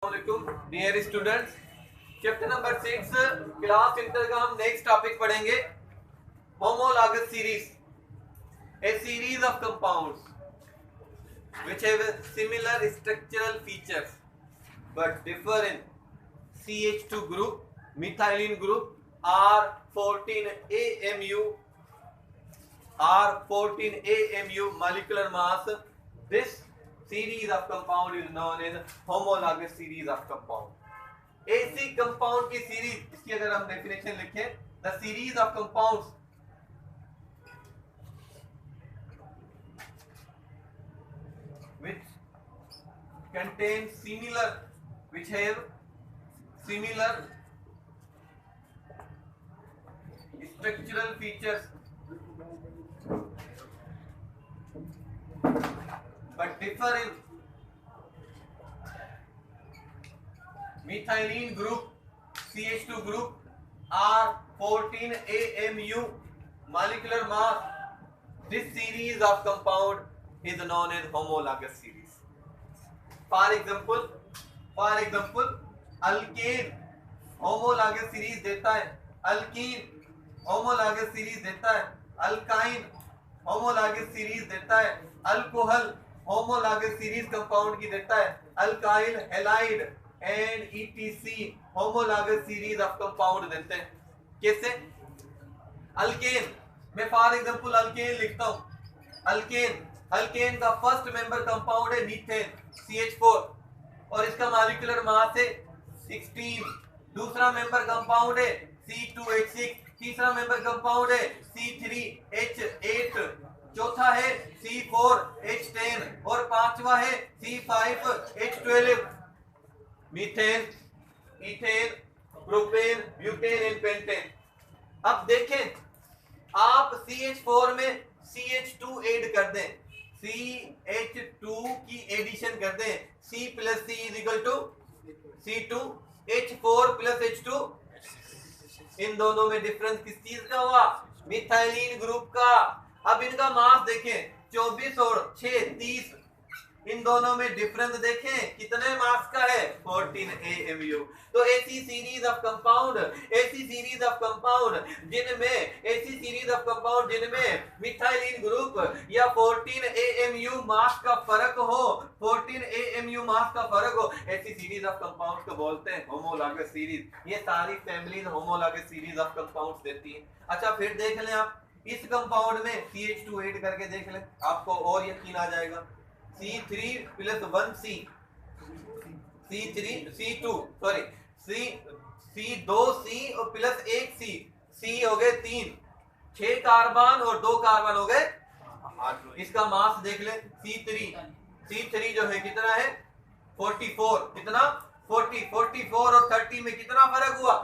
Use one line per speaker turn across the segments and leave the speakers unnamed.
Dear students, chapter number 6 class inter का हम next topic पढ़ेंगे homologous series, a series of compounds which have similar structural features but differ in CH2 group, methylene group, R14 AMU molecular mass. This series of compound is known as homologous series of compound. ऐसी compound की series, इसकी अगर हम definition लिखें, the series of compounds which contain which have similar structural features but differ in methylene group, CH2 group, R14 AMU molecular mass. This series of compound is known as homologous series. For example, alkane homologous series देता है, alkene homologous series देता है, alkyne homologous series देता है, alcohol homologous series compound की देता है, alkyl halide and etc homologous series of compound देते हैं. कैसे? alkane मैं फॉर एग्जांपल alkane लिखता हूं. alkane का फर्स्ट मेंबर कंपाउंड है मीथेन CH4 और इसका मॉलिक्यूलर मास है 16. दूसरा मेंबर कंपाउंड है C2H6, तीसरा मेंबर कंपाउंड है C3H8, चौथा है C4H10 और पांचवा है C5H12. Methane, ethane, propane, butane and pentane. अब देखें, आप CH4 में CH2 ऐड कर दें, CH2 की एडिशन कर दें, C plus C is equal to C2, H4 plus H2. इन दोनों में डिफरेंस किस चीज का हुआ? मिथाइलिन ग्रुप का. अब इनका मास देखें, 24 और 6 30. इन दोनों में डिफरेंस देखें, कितने मास का है? 14 AMU. तो ऐसी सीरीज ऑफ कंपाउंड जिनमें मिथाइलिन ग्रुप या 14 AMU मास का फर्क हो, ऐसी सीरीज ऑफ कंपाउंड को बोलते हैं होमोलॉगस सीरीज. ये सारी families homologous series of compounds देती हैं. अच्छा, फिर देख लें आप इस कंपाउंड में CH2 ऐड करके देख लें, आपको और यकीन आ जाएगा. C3 प्लस 1C, C2C और प्लस 1C, C हो गए 3, 6 कार्बन और 2 कार्बन हो गए 8. इसका मास देख ले. C3 जो है कितना है? 44. कितना? 44 और 30 में कितना फर्क हुआ?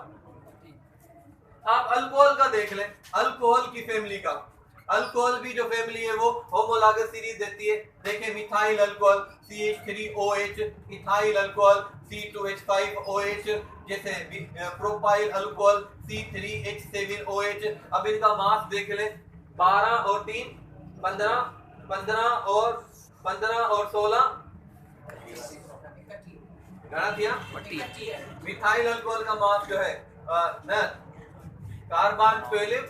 आप अल्कोहल का देख लें, अल्कोहल की फैमिली का. अल्कोहल भी जो फैमिली है वो होमोलॉगस सीरीज देती है. देखें, methyl alcohol CH3OH, ethyl alcohol C2H5OH, जैसे प्रोपाइल अल्कोहल C3H7OH. अब इनका मास देख ले, 12 और 3 15, 15 और 16 गणा किया. मिथाइल अल्कोहल का मास जो है कार्बन 12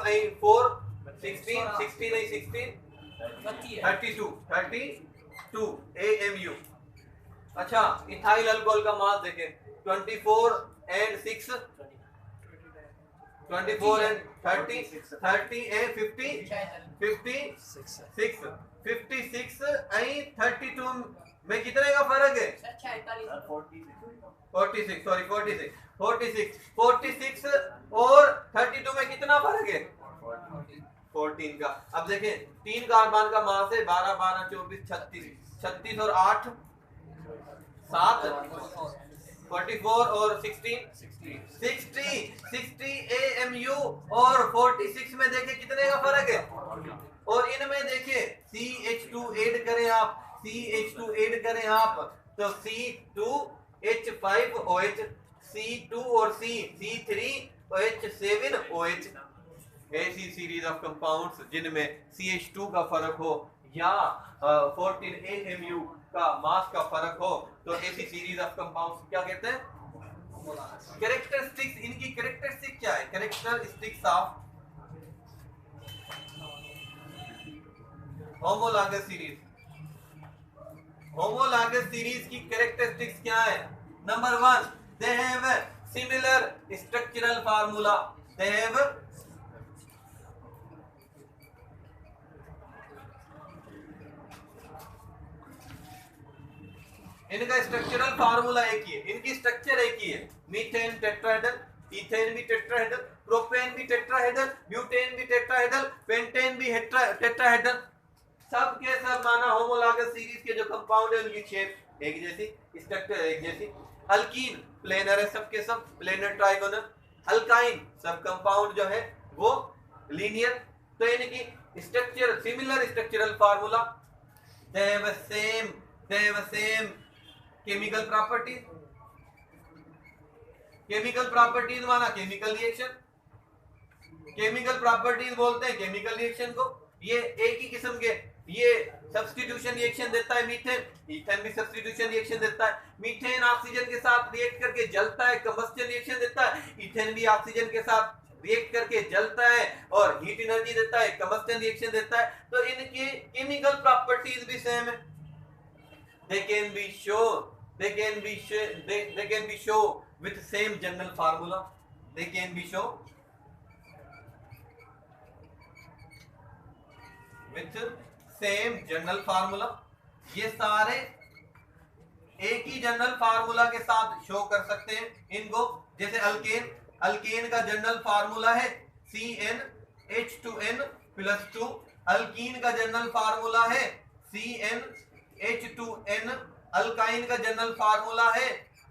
and 4 16 32 AMU. अच्छा, इथाइल अल्कोहल का मास देखें, 24 and 6 24 and 30 and 56 and 32 में कितने का फर्क है? 46 और 32 में कितना फर्क है? 14 का. अब देखें, 3 कार्बन का मास है 12 12 24 36 और 8 7 44 और 16 60 AMU और 46 में देखें कितने का फर्क है. और इनमें देखें CH2 ऐड करें आप तो C2H5OH, C2 और C3H7OH. ऐसी सीरीज ऑफ कंपाउंड्स जिनमें CH2 का फर्क हो या 14 AMU का मास का फर्क हो तो ऐसी सीरीज ऑफ कंपाउंड्स क्या कहते हैं? कैरेक्टरिस्टिक्स। इनकी कैरेक्टरिस्टिक क्या है? Characteristics of homologous series. Homologous series की कैरेक्टरिस्टिक्स क्या है? Number 1, they have similar structural formula. They have इनका स्ट्रक्चरल फार्मूला एक ही है, इनकी स्ट्रक्चर एक ही है। मीथेन टेट्राहेड्रल, इथेन भी टेट्राहेड्रल, प्रोपेन भी टेट्राहेड्रल, ब्यूटेन भी टेट्राहेड्रल, पेंटेन भी टेट्राहेड्रल। सब के सब माना होमोलॉगस सीरीज के जो कंपाउंड है उनकी शेप एक जैसी, स्ट्रक्चर एक जैसी। अल्कीन प्लेनर है, सब के सब प्लेनर ट्राइगोनल। अल्काइन सब कंपाउंड जो है वो लीनियर। तो इनकी structure similar structural formula. They have same chemical properties. Chemical properties माना केमिकल रिएक्शन। केमिकल प्रॉपर्टीज बोलते हैं केमिकल रिएक्शन को। ये एक ही किस्म के, ये सब्स्टिट्यूशन रिएक्शन देता है मीथेन, इथेन भी सब्स्टिट्यूशन रिएक्शन देता है। मीथेन ऑक्सीजन के साथ रिएक्ट करके जलता है, कंबस्टन रिएक्शन देता है। इथेन भी ऑक्सीजन के साथ रिएक्ट करके जलता है और हीट एनर्जी देता है, कंबस्टन रिएक्शन देता है। तो इनकी केमिकल प्रॉपर्टीज भी सेम है। they can be show with same general formula। they can be show with same general formula। ये सारे एक ही जनरल फार्मूला के साथ शो कर सकते हैं इनको। जैसे अल्केन, अल्केन का जनरल फार्मूला है CnH2n+2। अल्कीन का जनरल फार्मूला है CnH2n। अल्काइन का जनरल फार्मूला है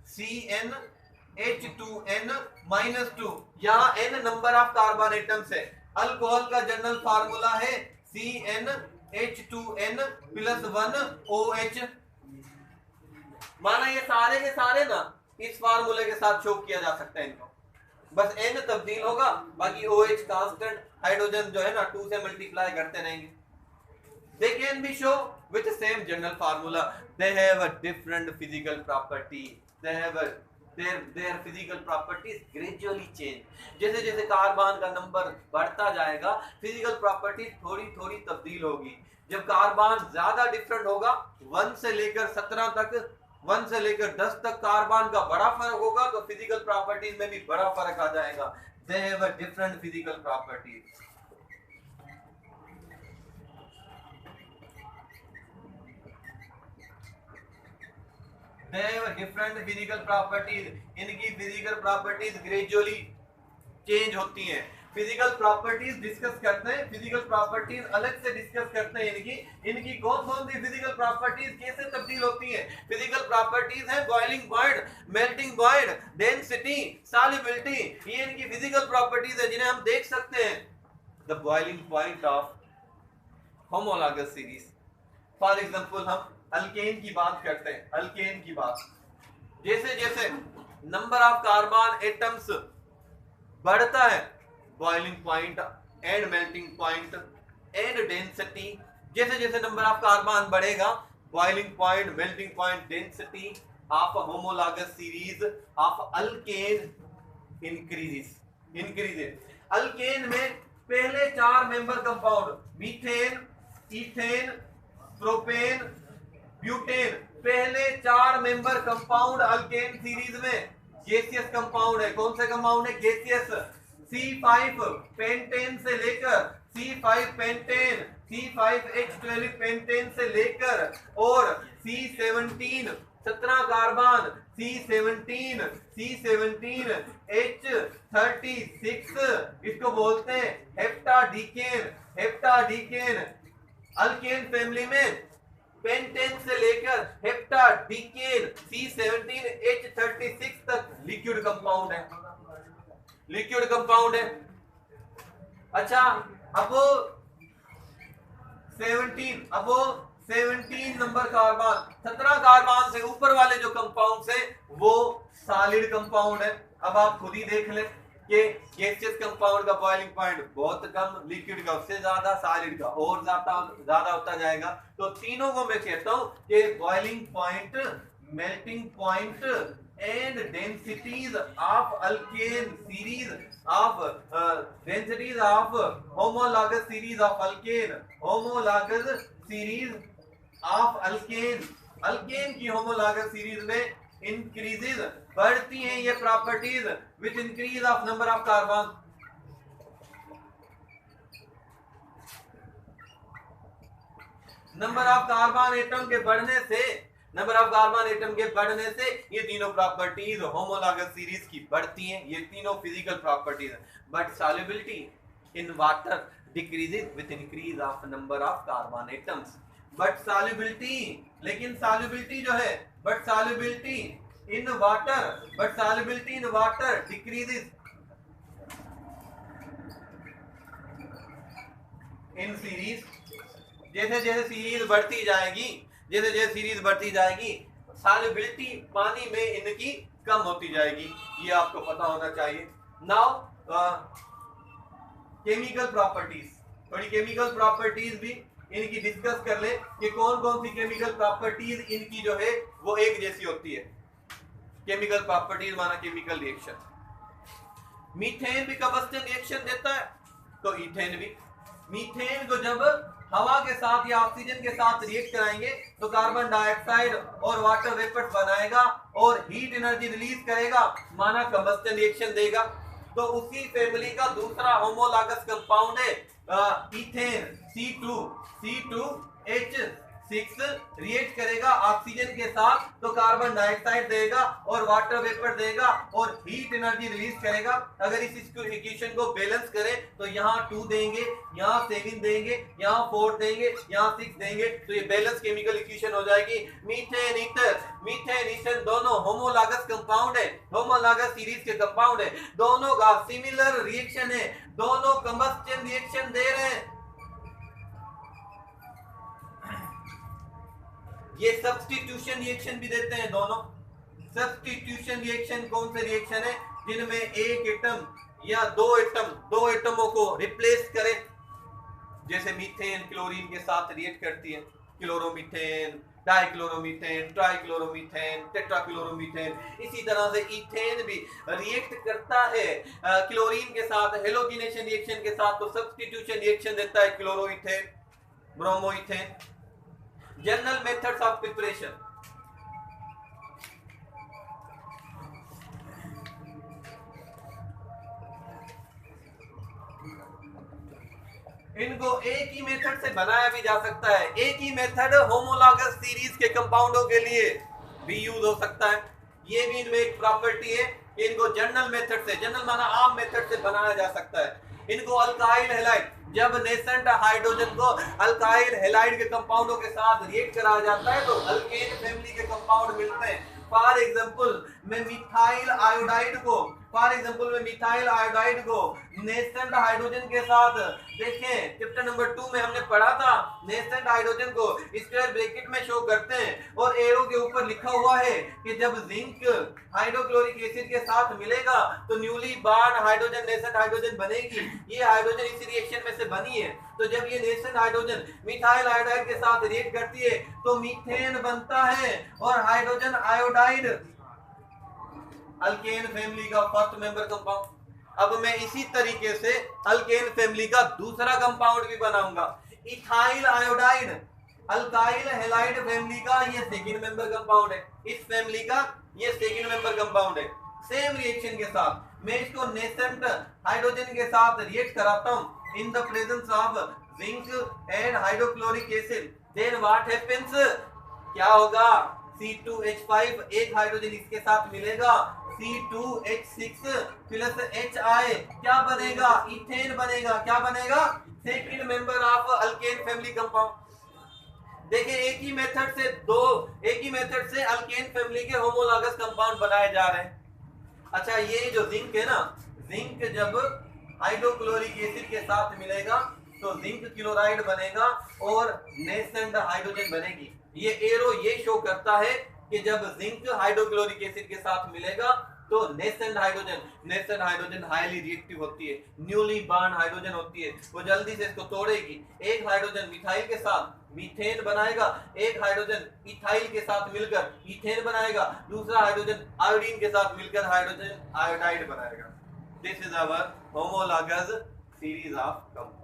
CnH2n-2। यहाँ n number of carbon atoms है। अल्कोहल का जनरल फार्मूला है CnH2n+1OH। माना ये सारे के सारे ना इस फार्मूले के साथ शो किया जा सकता है इनको, बस n तब्दील होगा, बाकी OH कांस्टेंट, हाइड्रोजन जो है ना 2 से मल्टीप्लाई करते रहेंगे। They can be shown with the same general formula। They have a different physical property। They have their physical properties gradually change। जैसे जैसे कार्बन का नंबर बढ़ता जाएगा फिजिकल प्रॉपर्टी थोड़ी थोड़ी तब्दील होगी। जब कार्बन ज्यादा डिफरेंट होगा 1 से लेकर 17 तक, 1 से लेकर 10 तक कार्बन का बड़ा फर्क होगा तो फिजिकल प्रॉपर्टीज में भी बड़ा फर्क आ जाएगा। They have a different physical properties। They have different physical properties। इनकी फिजिकल प्रॉपर्टीज ग्रेजुअली चेंज होती हैं। फिजिकल प्रॉपर्टीज डिस्कस करते हैं, फिजिकल प्रॉपर्टीज अलग से डिस्कस करते हैं। इनकी कौन कौन सी फिजिकल प्रॉपर्टीज कैसे तब्दील होती हैं। फिजिकल प्रॉपर्टीज है boiling point, melting point, density, solubility. ये इनकी फिजिकल प्रॉपर्टीज है जिन्हें हम देख सकते हैं। The boiling point of homologous series. For example हम अल्केन की बात करते हैं। अल्केन की बात, जैसे जैसे नंबर ऑफ कार्बन एटम्स बढ़ता है, boiling point and melting point and density, जैसे जैसे नंबर ऑफ कार्बन बढ़ेगा boiling point, melting point, density of homologous series of alkane increases. Alkane में पहले 4 member compound methane, ethane, propane, butane, पहले 4 member compound alkane series में gaseous compound है। कौन से कंपाउंड है? गैसियस। C5 पेंटेन से लेकर C5 पेंटेन, C5H12 पेंटेन से लेकर और C17 17 कार्बन C17H36 इसको बोलते हैं हेप्टाडीकेन। हेप्टाडीकेन अल्केन फैमिली में पेंटेन से लेकर हेप्टाडीकेन C17H36 तक लिक्विड कंपाउंड है। लिक्विड कंपाउंड है। अच्छा, अब वो 17 नंबर कार्बन, 17 कार्बन से ऊपर वाले जो कंपाउंड है वो सॉलिड कंपाउंड है। अब आप खुद ही देख लें कि गैसियस कंपाउंड का बॉइलिंग पॉइंट बहुत कम, लिक्विड का उससे ज्यादा, सॉलिड का और ज्यादा होता जाएगा। तो तीनों को मैं कहता हूं कि boiling point, melting point and densities of alkane series of densities of homologous series of alkane, homologous series of alkane, alkane की homologous series में increases, बढ़ती हैं ये properties with increase of number of carbon, number of carbon atom के बढ़ने से, number of carbon atom के बढ़ने से ये तीनों प्रॉपर्टीज होमोलॉगस सीरीज की बढ़ती हैं, ये तीनों फिजिकल प्रॉपर्टीज हैं। But solubility in water decreases with increase of number of carbon atoms. But solubility, लेकिन सॉल्युबिलिटी जो है, but solubility in water, but solubility in water decreases in series. जैसे जैसे सीरीज बढ़ती जाएगी, जैसे जैसे सीरीज बढ़ती जाएगी, सॉल्युबिलिटी पानी में इनकी कम होती जाएगी, ये आपको पता होना चाहिए। नाउ केमिकल प्रॉपर्टीज, थोड़ी केमिकल प्रॉपर्टीज भी इनकी डिस्कस कर ले कि कौन कौन सी केमिकल प्रॉपर्टीज इनकी जो है वो एक जैसी होती है। केमिकल प्रॉपर्टीज माना केमिकल रिएक्शन। मीथेन भी कंबस्टन रिएक्शन देता है, तो ईथेन भी। मीथेन को जब हवा के साथ या ऑक्सीजन के साथ रिएक्ट कराएंगे तो कार्बन डाइऑक्साइड और वाटर वेपर्स बनाएगा और हीट एनर्जी रिलीज करेगा, माना कंबस्टन रिएक्शन देगा। तो उसी फैमिली का दूसरा होमोलॉगस कंपाउंड है ईथेन, C2H6 रिएक्ट करेगा ऑक्सीजन के साथ तो कार्बन डाइऑक्साइड देगा और वाटर वेपर देगा और हीट एनर्जी रिलीज करेगा। अगर इस इक्वेशन को बैलेंस करें तो यहाँ 2 देंगे, यहाँ 7 देंगे, यहाँ 4 देंगे, यहाँ 6 देंगे, तो ये बैलेंस केमिकल इक्वेशन हो जाएगी। मीथेन ईथर, मीथेन ईथर दोनों होमोलॉगस कंपाउंड है, होमोलॉगस सीरीज के कंपाउंड है, दोनों का सिमिलर रिएक्शन है, दोनों कंबस्टन रिएक्शन दे रहे हैं। ये सब्स्टिट्यूशन रिएक्शन भी देते हैं दोनों। सब्स्टिट्यूशन रिएक्शन कौन से रिएक्शन है जिनमें एक एटम या दो एटमों को रिप्लेस करे, जैसे मीथेन क्लोरीन के साथ रिएक्ट करती है, क्लोरोमीथेन, डाइक्लोरोमीथेन, ट्राइक्लोरोमीथेन, टेट्राक्लोरोमीथेन। इसी तरह से ईथेन भी रिएक्ट करता है क्लोरीन के साथ हेलोजिनेशन रिएक्शन के साथ, तो सब्स्टिट्यूशन रिएक्शन देता है chloroethane, bromoethane. General methods of preparation, इनको एक ही मेथड से बनाया भी जा सकता है। एक ही मेथड होमोलॉगस सीरीज के कंपाउंडों के लिए भी यूज हो सकता है। ये भी इनमें एक प्रॉपर्टी है, इनको जनरल मेथड से, जनरल माना आम मेथड से बनाया जा सकता है। इनको अल्काइल हैलाइड, जब नेसेंट हाइड्रोजन को अल्काइल हैलाइड के कंपाउंडों के साथ रिएक्ट कराया जाता है तो अल्केन फैमिली के कंपाउंड मिलते हैं। फॉर एग्जांपल मैं मिथाइल आयोडाइड को नेसेंट हाइड्रोजन के साथ, देखें चैप्टर नंबर 2 में हमने पढ़ा था, नेसेंट हाइड्रोजन को स्क्वायर ब्रैकेट में शो करते हैं और एरो के ऊपर लिखा हुआ है कि जब जिंक हाइड्रोक्लोरिक एसिड के साथ मिलेगा तो newly born hydrogen nascent hydrogen बनेगी। ये हाइड्रोजन इस रिएक्शन में से बनी है, तो जब ये नेसेंट हाइड्रोजन मिथाइल आयोडाइड के साथ रिएक्ट करती है तो मीथेन बनता है और हाइड्रोजन आयोडाइड अल्केन फैमिली का फर्स्ट मेंबर कंपाउंड। अब मैं इसी तरीके से अल्केन फैमिली का दूसरा कंपाउंड भी बनाऊंगा, ethyl iodide, alkyl halide family का ये सेकंड मेंबर कंपाउंड है, इस फैमिली का ये सेकंड मेंबर कंपाउंड है। सेम रिएक्शन के साथ मैं इसको नेसेंट हाइड्रोजन के साथ रिएक्ट कराता हूं in the presence of zinc and hydrochloric acid, then what happens, क्या होगा, C2H5 एक हाइड्रोजन इसके साथ मिलेगा, C2H6 प्लस HI क्या बनेगा, इथेन बनेगा। क्या बनेगा, second member of alkane family compound. देखिए एक ही मेथड से अल्केन फैमिली के होमोलॉगस कंपाउंड बनाए जा रहे हैं। अच्छा ये जो जिंक है ना, जिंक जब हाइड्रोक्लोरिक एसिड के साथ मिलेगा तो जिंक क्लोराइड बनेगा और नेसेंट हाइड्रोजन बनेगी। ये एरो ये शो करता है कि जब जिंक हाइड्रोक्लोरिक एसिड के साथ मिलेगा तो नेसेंट हाइड्रोजन हाईली रिएक्टिव होती है, न्यूली बर्न हाइड्रोजन होती है, वो जल्दी से इसको तोड़ेगी। एक हाइड्रोजन मिथाइल के साथ मीथेन बनाएगा, एक हाइड्रोजन इथाइल के साथ मिलकर ईथेन बनाएगा, दूसरा हाइड्रोजन आयोडीन के साथ मिलकर हाइड्रोजन आयोडाइड बनाएगा। This is our homologous series of compound.